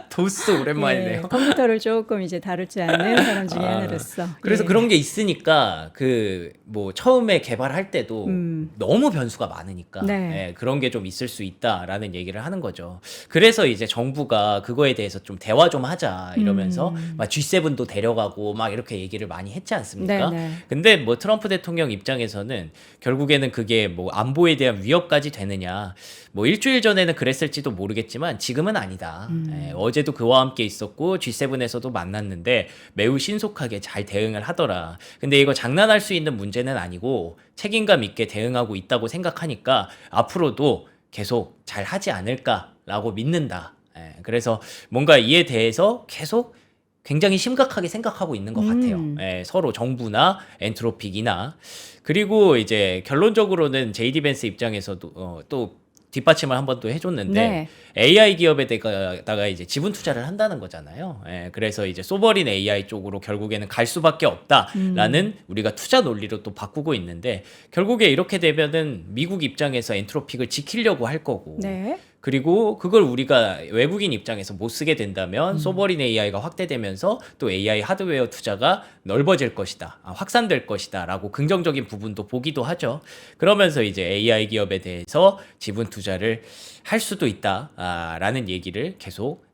도스 오랜만이네요. 컴퓨터를 조금 이제 다룰 줄 아는 사람 중에 하나로서. 그래서 예. 그런 게 있으니까 그 뭐 처음에 개발할 때도 너무 변수가 많으니까 네. 그런 게 좀 있을 수 있다라는 얘기를 하는 거죠. 그래서 이제 정부가 그거에 대해서 좀 대화 좀 하자 이러면서 막 G7도 데려가고 막 이렇게 얘기를 많이 했지 않습니까? 네, 네. 근데 뭐 트럼프 대통령 입장에서는 결국에는 그게 뭐 안보에 대한 위협까지 되느냐, 뭐 일주일 전에는 그랬을지도 모르겠지만 지금은 아니다. 어제도 그와 함께 있었고 G7에서도 만났는데 매우 신속하게 잘 대응을 하더라. 근데 이거 장난할 수 있는 문제는 아니고 책임감 있게 대응하고 있다고 생각하니까 앞으로도 계속 잘 하지 않을까라고 믿는다. 그래서 뭔가 이에 대해서 계속 굉장히 심각하게 생각하고 있는 것 같아요. 서로 정부나 엔트로픽이나. 그리고 이제 결론적으로는 JD 벤스 입장에서도 또 뒷받침을 한 번 또 해줬는데 네. AI 기업에다가 이제 지분 투자를 한다는 거잖아요. 예, 그래서 이제 소버린 AI 쪽으로 결국에는 갈 수밖에 없다라는 우리가 투자 논리로 또 바꾸고 있는데 결국에 이렇게 되면은 미국 입장에서 엔트로픽을 지키려고 할 거고 네. 그리고 그걸 우리가 외국인 입장에서 못 쓰게 된다면 소버린 AI가 확대되면서 또 AI 하드웨어 투자가 넓어질 것이다, 확산될 것이다라고 긍정적인 부분도 보기도 하죠. 그러면서 이제 AI 기업에 대해서 지분 투자를 할 수도 있다라는 얘기를 계속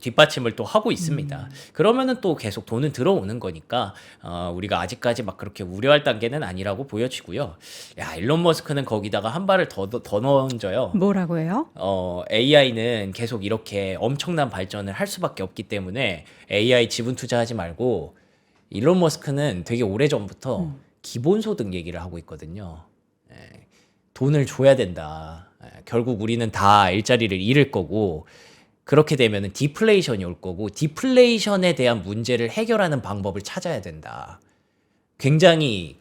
뒷받침을 또 하고 있습니다. 그러면은 또 계속 돈은 들어오는 거니까 우리가 아직까지 막 그렇게 우려할 단계는 아니라고 보여지고요. 야, 일론 머스크는 거기다가 한 발을 더 넣어줘요. 뭐라고 해요? AI는 계속 이렇게 엄청난 발전을 할 수밖에 없기 때문에 AI 지분 투자하지 말고 일론 머스크는 되게 오래전부터 기본소득 얘기를 하고 있거든요. 돈을 줘야 된다. 결국 우리는 다 일자리를 잃을 거고 그렇게 되면은 디플레이션이 올 거고 디플레이션에 대한 문제를 해결하는 방법을 찾아야 된다. 굉장히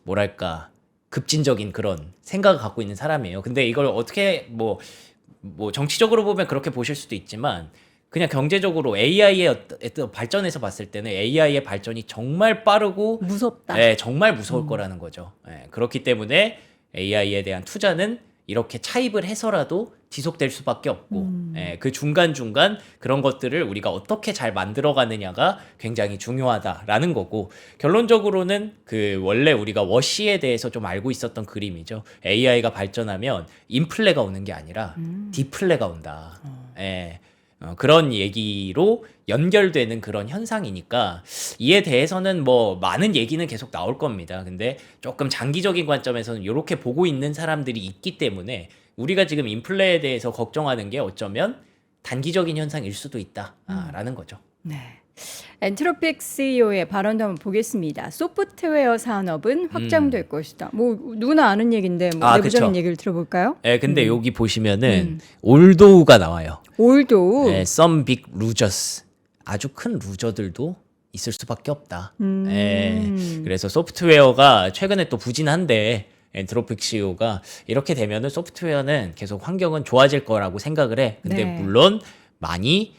뭐랄까 급진적인 그런 생각을 갖고 있는 사람이에요. 근데 이걸 어떻게 뭐 정치적으로 보면 그렇게 보실 수도 있지만 그냥 경제적으로 AI의 어떤 발전에서 봤을 때는 AI의 발전이 정말 빠르고 무섭다. 네, 정말 무서울 거라는 거죠. 네, 그렇기 때문에 AI에 대한 투자는 이렇게 차입을 해서라도 지속될 수밖에 없고 그 중간중간 그런 것들을 우리가 어떻게 잘 만들어가느냐가 굉장히 중요하다라는 거고 결론적으로는 원래 우리가 워시에 대해서 좀 알고 있었던 그림이죠. AI가 발전하면 인플레가 오는 게 아니라 디플레가 온다. 예. 그런 얘기로 연결되는 그런 현상이니까 이에 대해서는 뭐 많은 얘기는 계속 나올 겁니다. 근데 조금 장기적인 관점에서는 이렇게 보고 있는 사람들이 있기 때문에 우리가 지금 인플레에 대해서 걱정하는 게 어쩌면 단기적인 현상일 수도 있다라는 거죠. 네. 엔트로픽 CEO의 발언도 한번 보겠습니다. 소프트웨어 산업은 확장될 것이다. 뭐 누구나 아는 얘기인데 뭐 내부적인 그쵸. 얘기를 들어볼까요? 네, 근데 여기 보시면은 올도우가 나와요. 올도 네, some big losers. 아주 큰 루저들도 있을 수밖에 없다. 그래서 소프트웨어가 최근에 또 부진한데 엔트로픽 CEO가 이렇게 되면은 소프트웨어는 계속 환경은 좋아질 거라고 생각을 해. 근데 네. 물론 많이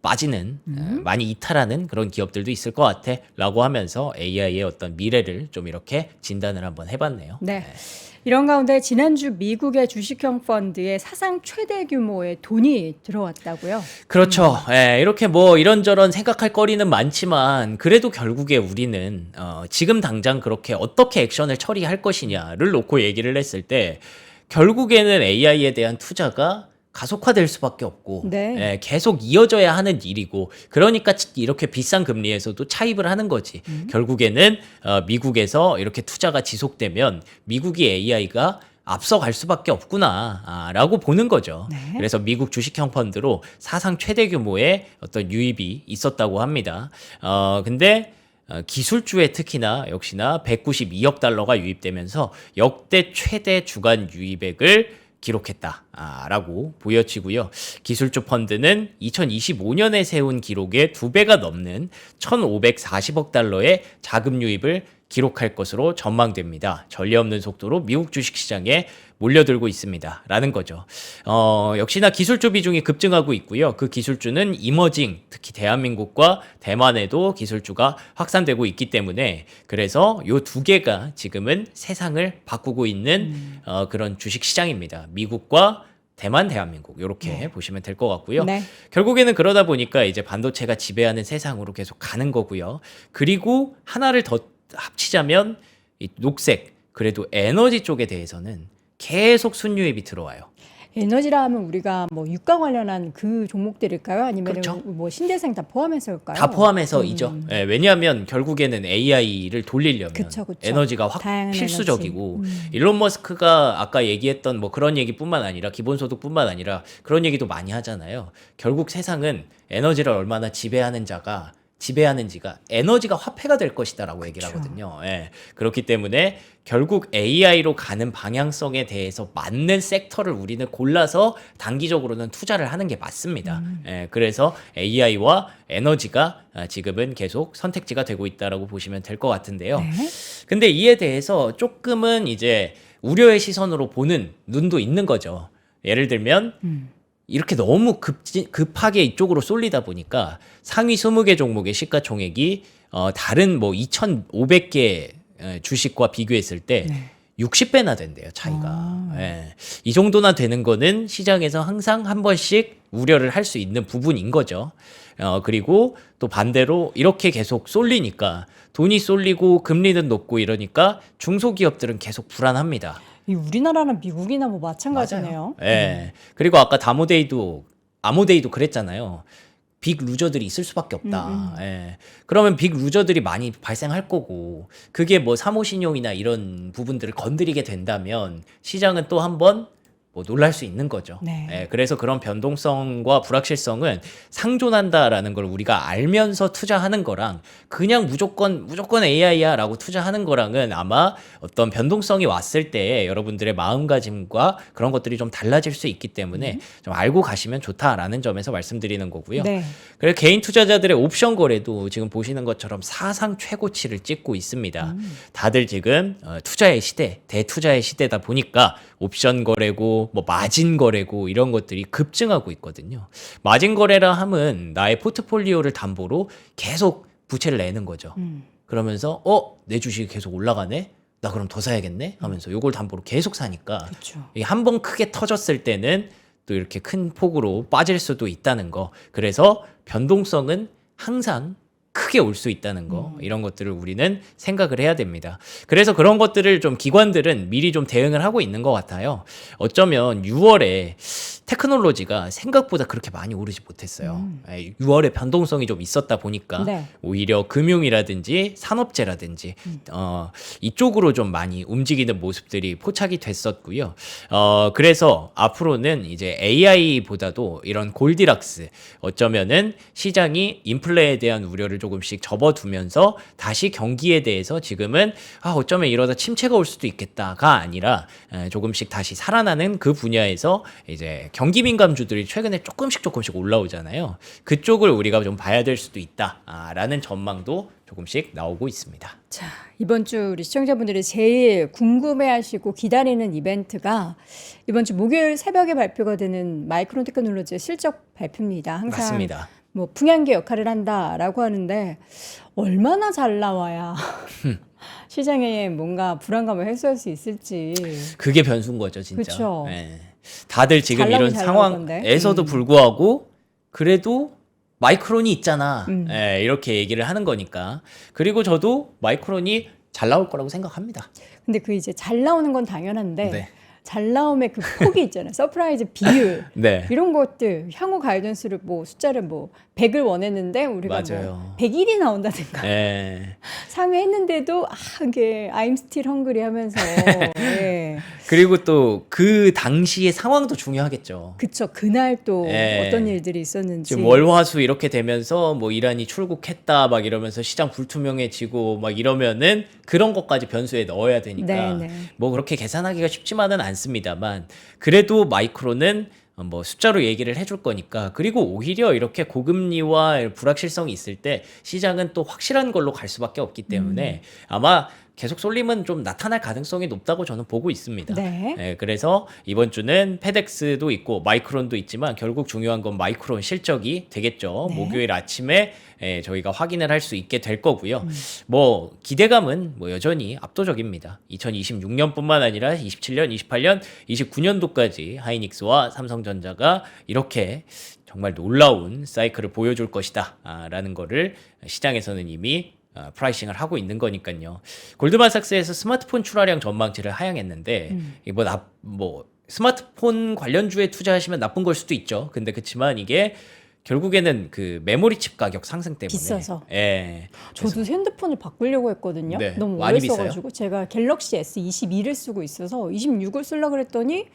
빠지는 많이 이탈하는 그런 기업들도 있을 것 같아라고 하면서 AI의 어떤 미래를 좀 이렇게 진단을 한번 해봤네요. 네. 이런 가운데 지난주 미국의 주식형 펀드에 사상 최대 규모의 돈이 들어왔다고요? 그렇죠. 예, 이렇게 뭐 이런저런 생각할 거리는 많지만 그래도 결국에 우리는 지금 당장 그렇게 어떻게 액션을 처리할 것이냐를 놓고 얘기를 했을 때 결국에는 AI에 대한 투자가 가속화될 수밖에 없고 네. 예, 계속 이어져야 하는 일이고 그러니까 이렇게 비싼 금리에서도 차입을 하는 거지. 결국에는 미국에서 이렇게 투자가 지속되면 미국이 AI가 앞서갈 수밖에 없구나라고 보는 거죠. 네. 그래서 미국 주식형 펀드로 사상 최대 규모의 어떤 유입이 있었다고 합니다. 근데 기술주에 특히나 역시나 192억 달러가 유입되면서 역대 최대 주간 유입액을 기록했다라고 보여지고요. 기술주 펀드는 2025년에 세운 기록의 2배가 넘는 1,540억 달러의 자금 유입을 기록할 것으로 전망됩니다. 전례 없는 속도로 미국 주식시장에 몰려들고 있습니다. 라는 거죠. 역시나 기술주 비중이 급증하고 있고요. 그 기술주는 이머징, 특히 대한민국과 대만에도 기술주가 확산되고 있기 때문에 그래서 요 두 개가 지금은 세상을 바꾸고 있는 그런 주식시장입니다. 미국과 대만, 대한민국 이렇게 보시면 될 것 같고요. 네. 결국에는 그러다 보니까 이제 반도체가 지배하는 세상으로 계속 가는 거고요. 그리고 하나를 더 합치자면 이 녹색 그래도 에너지 쪽에 대해서는 계속 순유입이 들어와요. 에너지라 하면 우리가 뭐 유가 관련한 그 종목들일까요? 아니면 그렇죠. 뭐 신재생 다 포함해서일까요? 다 포함해서이죠. 예, 왜냐하면 결국에는 AI를 돌리려면 그쵸. 에너지가 다양한 필수적이고 일론 머스크가 아까 얘기했던 뭐 그런 얘기뿐만 아니라 기본소득뿐만 아니라 그런 얘기도 많이 하잖아요. 결국 세상은 에너지를 얼마나 지배하는지가 에너지가 화폐가 될 것이다라고 얘기를 하거든요. 예. 그렇기 때문에 결국 AI로 가는 방향성에 대해서 맞는 섹터를 우리는 골라서 단기적으로는 투자를 하는 게 맞습니다. 예. 그래서 AI와 에너지가 지금은 계속 선택지가 되고 있다라고 보시면 될 것 같은데요. 네. 근데 이에 대해서 조금은 이제 우려의 시선으로 보는 눈도 있는 거죠. 예를 들면 이렇게 너무 급하게 이쪽으로 쏠리다 보니까 상위 20개 종목의 시가총액이 다른 뭐 2,500개 주식과 비교했을 때 60배나 된대요, 차이가. 예. 이 정도나 되는 거는 시장에서 항상 한 번씩 우려를 할 수 있는 부분인 거죠. 그리고 또 반대로 이렇게 계속 쏠리니까 돈이 쏠리고 금리는 높고 이러니까 중소기업들은 계속 불안합니다. 이 우리나라랑 미국이나 뭐 마찬가지네요. 예. 그리고 아까 아모데이도 그랬잖아요. 빅 루저들이 있을 수밖에 없다. 예. 그러면 빅 루저들이 많이 발생할 거고 그게 뭐 사모신용이나 이런 부분들을 건드리게 된다면 시장은 또 한번 뭐 놀랄 수 있는 거죠. 네. 예, 그래서 그런 변동성과 불확실성은 상존한다라는 걸 우리가 알면서 투자하는 거랑 그냥 무조건 AI야라고 투자하는 거랑은 아마 어떤 변동성이 왔을 때 여러분들의 마음가짐과 그런 것들이 좀 달라질 수 있기 때문에 좀 알고 가시면 좋다라는 점에서 말씀드리는 거고요. 네. 그리고 개인 투자자들의 옵션 거래도 지금 보시는 것처럼 사상 최고치를 찍고 있습니다. 다들 지금 투자의 시대, 대투자의 시대다 보니까 옵션 거래고 뭐 마진 거래고 이런 것들이 급증하고 있거든요. 마진 거래라 함은 나의 포트폴리오를 담보로 계속 부채를 내는 거죠. 그러면서 내 주식이 계속 올라가네? 나 그럼 더 사야겠네? 하면서 요걸 담보로 계속 사니까 그렇죠. 한 번 크게 터졌을 때는 또 이렇게 큰 폭으로 빠질 수도 있다는 거. 그래서 변동성은 항상 크게 올 수 있다는 거, 이런 것들을 우리는 생각을 해야 됩니다. 그래서 그런 것들을 좀 기관들은 미리 좀 대응을 하고 있는 것 같아요. 어쩌면 6월에 테크놀로지가 생각보다 그렇게 많이 오르지 못했어요. 6월에 변동성이 좀 있었다 보니까 네. 오히려 금융이라든지 산업재라든지 이쪽으로 좀 많이 움직이는 모습들이 포착이 됐었고요. 그래서 앞으로는 이제 AI보다도 이런 골디락스, 어쩌면은 시장이 인플레에 대한 우려를 조금씩 접어두면서 다시 경기에 대해서 지금은 어쩌면 이러다 침체가 올 수도 있겠다가 아니라 조금씩 다시 살아나는 그 분야에서 이제 경기 민감주들이 최근에 조금씩 올라오잖아요. 그쪽을 우리가 좀 봐야 될 수도 있다라는 전망도 조금씩 나오고 있습니다. 자, 이번 주 우리 시청자분들이 제일 궁금해하시고 기다리는 이벤트가 이번 주 목요일 새벽에 발표가 되는 마이크론 테크놀로지의 실적 발표입니다. 항상 맞습니다. 뭐 풍향계 역할을 한다라고 하는데 얼마나 잘 나와야 시장에 뭔가 불안감을 해소할 수 있을지. 그게 변수인 거죠, 진짜. 그쵸. 예. 다들 지금 잘 이런 나오긴 잘 나올 건데. 상황에서도 불구하고 그래도 마이크론이 있잖아. 예, 이렇게 얘기를 하는 거니까. 그리고 저도 마이크론이 잘 나올 거라고 생각합니다. 근데 그 이제 잘 나오는 건 당연한데 네. 잘 나옴의 그 폭이 있잖아요. 서프라이즈 비율. 네. 이런 것들 향후 가이던스를 뭐 숫자를 뭐 100을 원했는데 우리가 맞아요. 뭐 101이 나온다든가 예. 상회했는데도 이게 I'm still hungry 하면서 예. 그리고 또 그 당시의 상황도 중요하겠죠. 그쵸. 그날 또 예. 어떤 일들이 있었는지. 지금 월화수 이렇게 되면서 뭐 이란이 출국했다 막 이러면서 시장 불투명해지고 막 이러면은 그런 것까지 변수에 넣어야 되니까 네, 네. 뭐 그렇게 계산하기가 쉽지만은 않습니다만 그래도 마이크로는 뭐 숫자로 얘기를 해줄 거니까. 그리고 오히려 이렇게 고금리와 불확실성이 있을 때 시장은 또 확실한 걸로 갈 수밖에 없기 때문에 아마 계속 쏠림은 좀 나타날 가능성이 높다고 저는 보고 있습니다. 네. 예, 그래서 이번 주는 페덱스도 있고 마이크론도 있지만 결국 중요한 건 마이크론 실적이 되겠죠. 네. 목요일 아침에 저희가 확인을 할 수 있게 될 거고요. 뭐 기대감은 뭐 여전히 압도적입니다. 2026년뿐만 아니라 27년, 28년, 29년도까지 하이닉스와 삼성전자가 이렇게 정말 놀라운 사이클을 보여줄 것이다 라는 거를 시장에서는 이미 프라이싱을 하고 있는 거니까요. 골드만삭스에서 스마트폰 출하량 전망치를 하향했는데 뭐 스마트폰 관련주에 투자하시면 나쁜 걸 수도 있죠. 근데 그렇지만 이게 결국에는 그 메모리 칩 가격 상승 때문에 비싸서. 예. 저도 핸드폰을 바꾸려고 했거든요. 네. 너무 많이 오래 써가지고 제가 갤럭시 S22를 쓰고 있어서 26을 쓰려고 그랬더니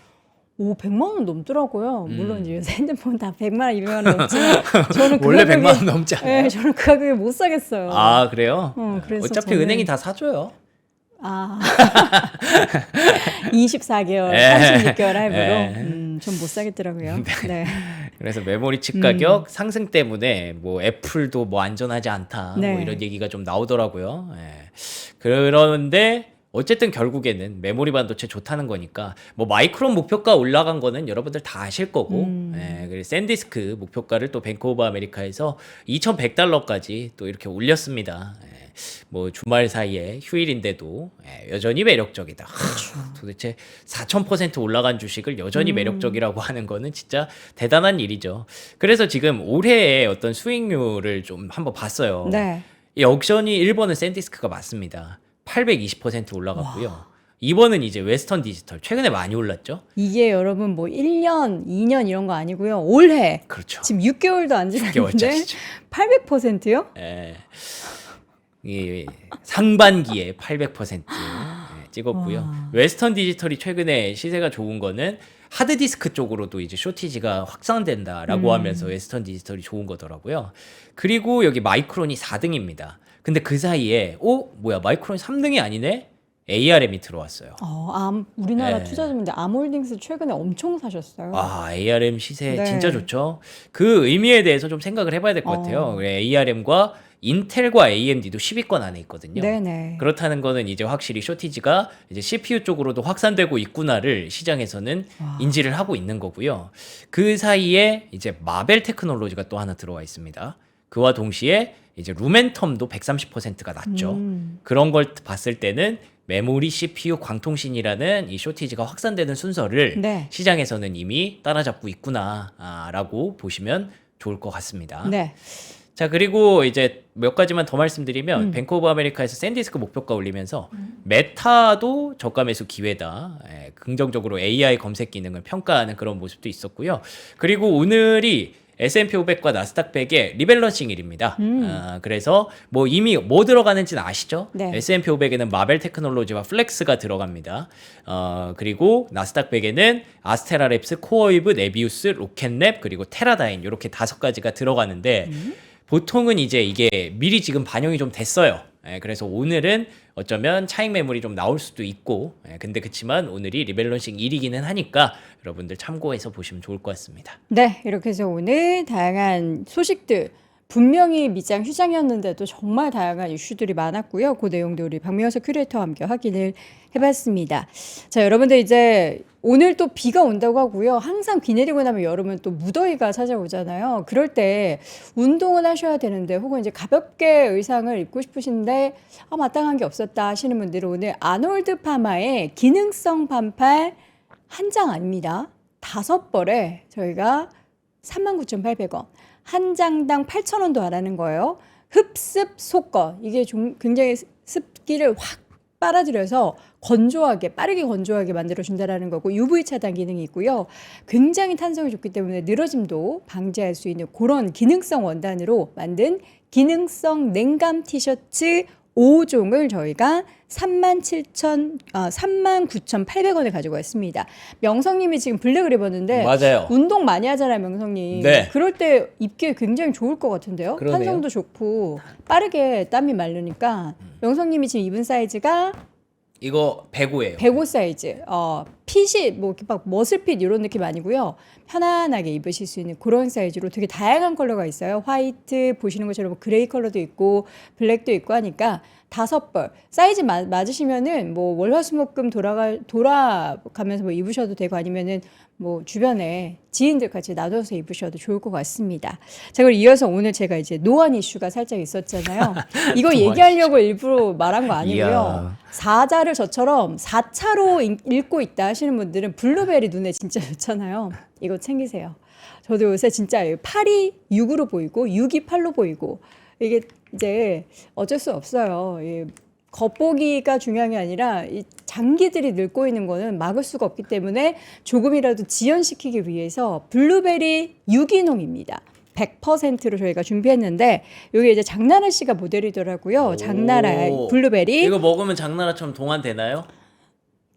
100만 원 넘더라고요. 물론 이제 요새 핸드폰 다 100만 원, 200만 원 넘지만 저는 그 원래 가격에, 100만 원 넘지 않아요? 네, 저는 그 가격에 못 사겠어요. 아, 그래요? 그래서 어차피 저는- 은행이 다 사줘요. 24개월, 예. 36개월 할부로 예. 전 못 사겠더라고요. 네. 그래서 메모리 칩 가격 상승 때문에 뭐 애플도 뭐 안전하지 않다 네. 뭐 이런 얘기가 좀 나오더라고요. 예. 그런데 어쨌든 결국에는 메모리 반도체 좋다는 거니까 뭐 마이크론 목표가 올라간 거는 여러분들 다 아실 거고 그리고 샌디스크 목표가를 또 뱅크 오브 아메리카에서 $2,100까지 또 이렇게 올렸습니다. 뭐 주말 사이에 휴일인데도 여전히 매력적이다. 도대체 4,000% 올라간 주식을 여전히 매력적이라고 하는 거는 진짜 대단한 일이죠. 그래서 지금 올해의 어떤 수익률을 좀 한번 봤어요. 네. 이 옥션이 1번은 샌디스크가 맞습니다. 820% 올라갔고요. 2번은 이제 웨스턴 디지털. 최근에 많이 올랐죠? 이게 여러분 뭐 1년, 2년 이런 거 아니고요. 올해. 그렇죠. 지금 6개월도 안 지났는데 6개월짜리죠. 800%요? 예. 이 상반기에 800% 찍었고요. 웨스턴 디지털이 최근에 시세가 좋은 거는 하드디스크 쪽으로도 이제 쇼티지가 확산된다라고 하면서 웨스턴 디지털이 좋은 거더라고요. 그리고 여기 마이크론이 4등입니다. 근데 그 사이에 뭐야 마이크론이 3등이 아니네? ARM이 들어왔어요. 우리나라 네. 투자자분들 암홀딩스 최근에 엄청 사셨어요. ARM 시세 네. 진짜 좋죠. 그 의미에 대해서 좀 생각을 해봐야 될 것 같아요. ARM과 인텔과 AMD도 10위권 안에 있거든요. 네네. 그렇다는 거는 이제 확실히 쇼티지가 이제 CPU 쪽으로도 확산되고 있구나를 시장에서는 인지를 하고 있는 거고요. 그 사이에 이제 마벨 테크놀로지가 또 하나 들어와 있습니다. 그와 동시에 이제 루멘텀도 130%가 낮죠. 그런 걸 봤을 때는 메모리, CPU, 광통신이라는 이 쇼티지가 확산되는 순서를 네. 시장에서는 이미 따라잡고 있구나라고 보시면 좋을 것 같습니다. 네. 자, 그리고 이제 몇 가지만 더 말씀드리면 뱅크 오브 아메리카에서 샌디스크 목표가 올리면서 메타도 저가 매수 기회다. 긍정적으로 AI 검색 기능을 평가하는 그런 모습도 있었고요. 그리고 오늘이 S&P 500과 나스닥 100의 리밸런싱일입니다. 그래서 뭐 이미 뭐 들어가는지는 아시죠? 네. S&P 500에는 마벨 테크놀로지와 플렉스가 들어갑니다. 그리고 나스닥 100에는 아스테라랩스, 코어이브, 네비우스, 로켓랩 그리고 테라다인 이렇게 5가지가 들어가는데 보통은 이제 이게 미리 지금 반영이 좀 됐어요. 그래서 오늘은 어쩌면 차익 매물이 좀 나올 수도 있고 근데 그치만 오늘이 리밸런싱 일이기는 하니까 여러분들 참고해서 보시면 좋을 것 같습니다. 네, 이렇게 해서 오늘 다양한 소식들 분명히 미장 휴장이었는데도 정말 다양한 이슈들이 많았고요. 그 내용도 우리 박명석 큐레이터와 함께 확인을 해봤습니다. 자, 여러분들 이제 오늘 또 비가 온다고 하고요. 항상 비 내리고 나면 여름은 또 무더위가 찾아오잖아요. 그럴 때 운동을 하셔야 되는데 혹은 이제 가볍게 의상을 입고 싶으신데 마땅한 게 없었다 하시는 분들은 오늘 아놀드 파마의 기능성 반팔 한 장 아닙니다. 5벌에 저희가 39,800원. 한 장당 8,000원도 하라는 거예요. 흡습 속거. 이게 좀 굉장히 습기를 확 빨아들여서 건조하게, 빠르게 건조하게 만들어준다는 거고 UV 차단 기능이 있고요. 굉장히 탄성이 좋기 때문에 늘어짐도 방지할 수 있는 그런 기능성 원단으로 만든 기능성 냉감 티셔츠 5종을 저희가 39,800원에 가지고 왔습니다. 명성님이 지금 블랙을 입었는데 맞아요. 운동 많이 하잖아요, 명성님. 네. 그럴 때 입기에 굉장히 좋을 것 같은데요. 그러네요. 탄성도 좋고 빠르게 땀이 마르니까 명성님이 지금 입은 사이즈가 이거 105예요. 105 사이즈. 핏이 뭐 이렇게 막 머슬핏 이런 느낌 아니고요. 편안하게 입으실 수 있는 그런 사이즈로 되게 다양한 컬러가 있어요. 화이트 보시는 것처럼 그레이 컬러도 있고 블랙도 있고 하니까 5벌 사이즈 맞으시면은 뭐 월화수목금 돌아가면서 뭐 입으셔도 되고 아니면은 뭐 주변에 지인들 같이 나눠서 입으셔도 좋을 것 같습니다. 자, 그리고 이어서 오늘 제가 이제 노안 이슈가 살짝 있었잖아요. 이거 노안 얘기하려고 일부러 말한 거 아니고요. 이야. 4자를 저처럼 4차로 읽고 있다 하시는 분들은 블루베리 눈에 진짜 좋잖아요. 이거 챙기세요. 저도 요새 진짜 8이 6으로 보이고 6이 8로 보이고 이게 이제 어쩔 수 없어요. 겉보기가 중요한 게 아니라 이 장기들이 늙고 있는 거는 막을 수가 없기 때문에 조금이라도 지연시키기 위해서 블루베리 유기농입니다. 100%로 저희가 준비했는데 이게 이제 장나라 씨가 모델이더라고요. 장나라 블루베리. 이거 먹으면 장나라처럼 동안되나요?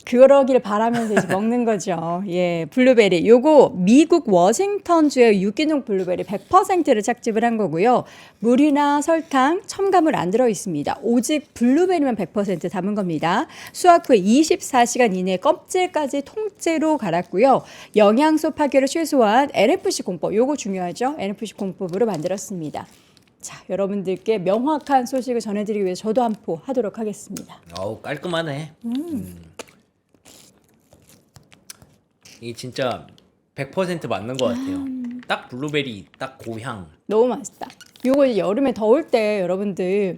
그러기를 바라면서 이제 먹는 거죠. 예, 블루베리. 요거 미국 워싱턴주의 유기농 블루베리 100%를 착즙을 한 거고요. 물이나 설탕, 첨가물 안 들어 있습니다. 오직 블루베리만 100% 담은 겁니다. 수확 후에 24시간 이내 껍질까지 통째로 갈았고요. 영양소 파괴를 최소화한 NFC 공법. 요거 중요하죠. NFC 공법으로 만들었습니다. 자, 여러분들께 명확한 소식을 전해드리기 위해서 저도 한 포 하도록 하겠습니다. 어우 깔끔하네. 이게 진짜 100% 맞는 것 같아요. 딱 블루베리 딱 고향. 너무 맛있다. 요거 이제 여름에 더울 때 여러분들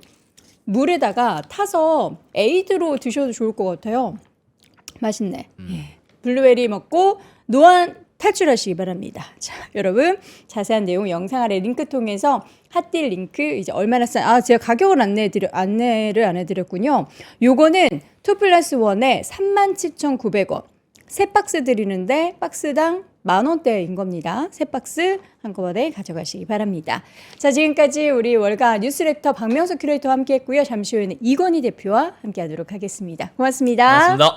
물에다가 타서 에이드로 드셔도 좋을 것 같아요. 맛있네. 예. 블루베리 먹고 노안 탈출하시기 바랍니다. 자, 여러분 자세한 내용 영상 아래 링크 통해서 핫딜 링크 이제 얼마나 제가 가격을 안내를 안 해드렸군요. 요거는 2+1에 37,900원. 세 박스 드리는데 박스당 10,000원대인 겁니다. 세 박스 한꺼번에 가져가시기 바랍니다. 자, 지금까지 우리 월가 뉴스레터 박명수 큐레이터와 함께했고요. 잠시 후에는 이건희 대표와 함께하도록 하겠습니다. 고맙습니다. 고맙습니다.